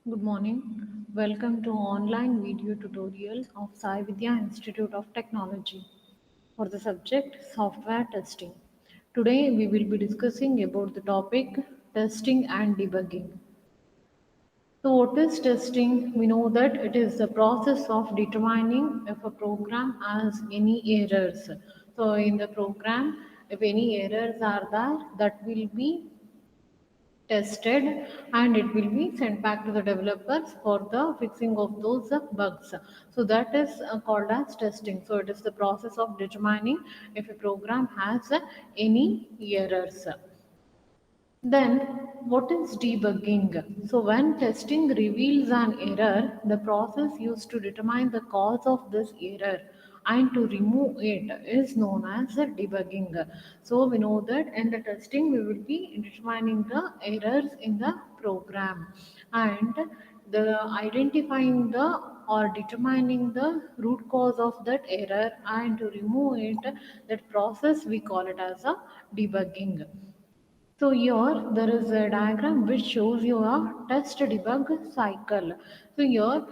Good morning. Welcome to online video tutorial of Sai Vidya Institute of Technology for the subject software testing. Today we will be discussing about the topic testing and debugging. So what is testing? We know that it is the process of determining if a program has any errors. So in the program, if any errors are there, that will be tested and it will be sent back to the developers for the fixing of those bugs. So that is called as testing. So it is the process of determining if a program has any errors. Then, what is debugging? So, when testing reveals an error, the process used to determine the cause of this error and to remove it is known as debugging. So, we know that in the testing, we will be determining the errors in the program and the identifying the or determining the root cause of that error and to remove it, that process we call it as a debugging. So here there is a diagram which shows you a test debug cycle. So here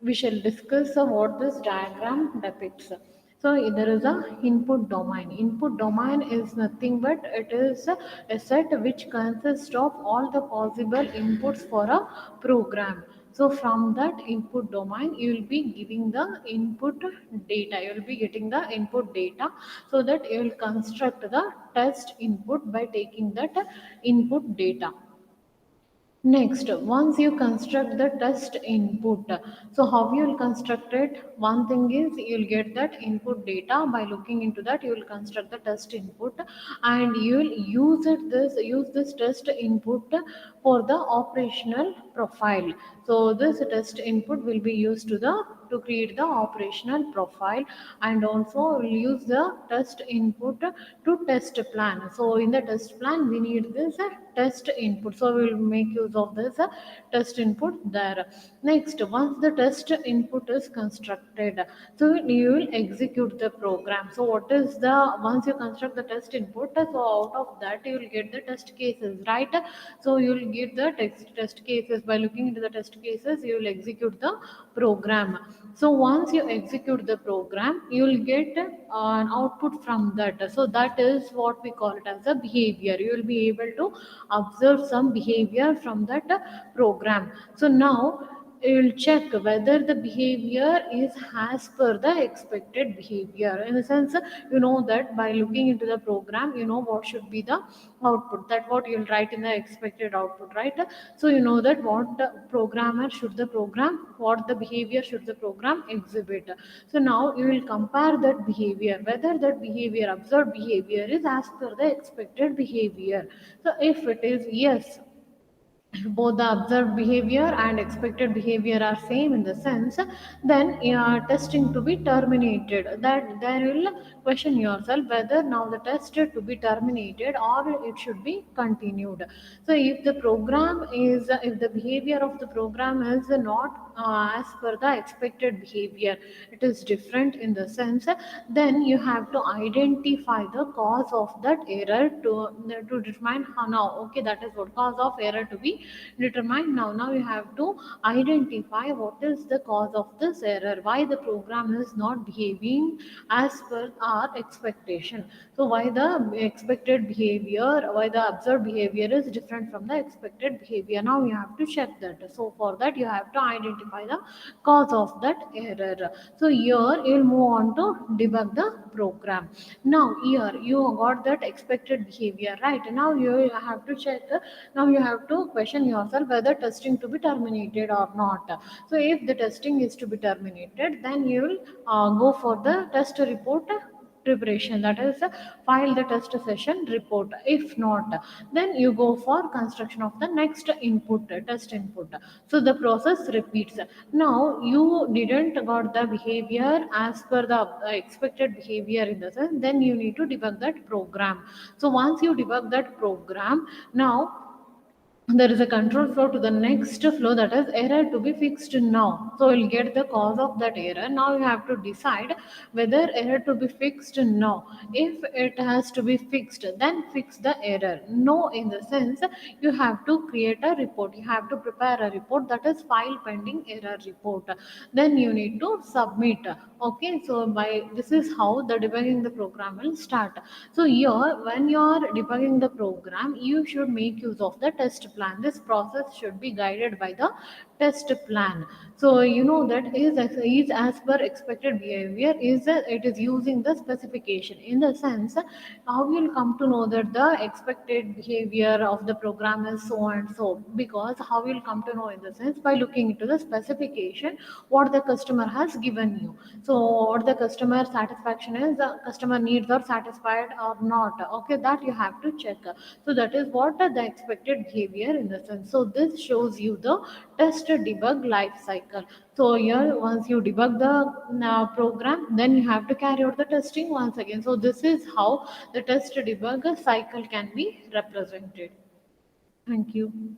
we shall discuss what this diagram depicts. So there is a input domain. Input domain is nothing but it is a set which consists of all the possible inputs for a program. So from that input domain, you will be giving the input data. You will be getting the input data so that you will construct the test input by taking that input data. Next, once you construct the test input, so how you will construct it? One thing is you will get that input data by looking into that. You will construct the test input, and you will use this test input for the operational profile. So this test input will be used to create the operational profile, and also we'll use the test input to test plan. So in the test plan we need this test input, so we will make use of this test input there. Next, once the test input is constructed, so you will execute the program. So what is the once you construct the test input, so out of that you will get the test cases, right? So you will get the test cases. By looking into the test cases, you will execute the program. So once you execute the program, you will get an output from that. So that is what we call it as a behavior. You will be able to observe some behavior from that program. So now you will check whether the behavior is as per the expected behavior. In the sense, you know that by looking into the program, you know what should be the output. That what you will write in the expected output, right? So you know that what the programmer should the program, what the behavior should the program exhibit. So now you will compare that behavior, whether that behavior, observed behavior, is as per the expected behavior. So if it is yes, both the observed behavior and expected behavior are same in the sense, then testing to be terminated. That there will question yourself whether now the test to be terminated or it should be continued. So if the program is if the behavior of the program is not as per the expected behavior, it is different in the sense, then you have to identify the cause of that error to determine how now, okay, that is what cause of error to be determined. Now you have to identify what is the cause of this error, why the program is not behaving as per our expectation. So why the expected behavior, why the observed behavior is different from the expected behavior. Now you have to check that. So for that you have to identify the cause of that error. So here you'll move on to debug the program. Now here you got that expected behavior, right? Now you have to check, now you have to question yourself whether testing to be terminated or not. So if the testing is to be terminated, then you will go for the test report preparation, that is file the test session report. If not, then you go for construction of the next input, test input. So the process repeats. Now you didn't got the behavior as per the expected behavior in the sense, then you need to debug that program. So once you debug that program, now there is a control flow to the next flow, that is error to be fixed now. So you'll get the cause of that error. Now you have to decide whether error to be fixed now. If it has to be fixed, then fix the error. No, in the sense, you have to create a report, you have to prepare a report, that is file pending error report. Then you need to submit. Okay, so by this is how the debugging the program will start. So here, when you are debugging the program, you should make use of the test plan. This process should be guided by the test plan. So you know that is as per expected behavior, is that it is using the specification. In the sense, how you'll come to know that the expected behavior of the program is so and so, because how you'll come to know, in the sense, by looking into the specification, what the customer has given you. So what the customer satisfaction is, the customer needs are satisfied or not. Okay, that you have to check. So that is what the expected behavior, in the sense. So this shows you the test debug life cycle. So here, once you debug the program, then you have to carry out the testing once again. So this is how the test debug cycle can be represented. Thank you.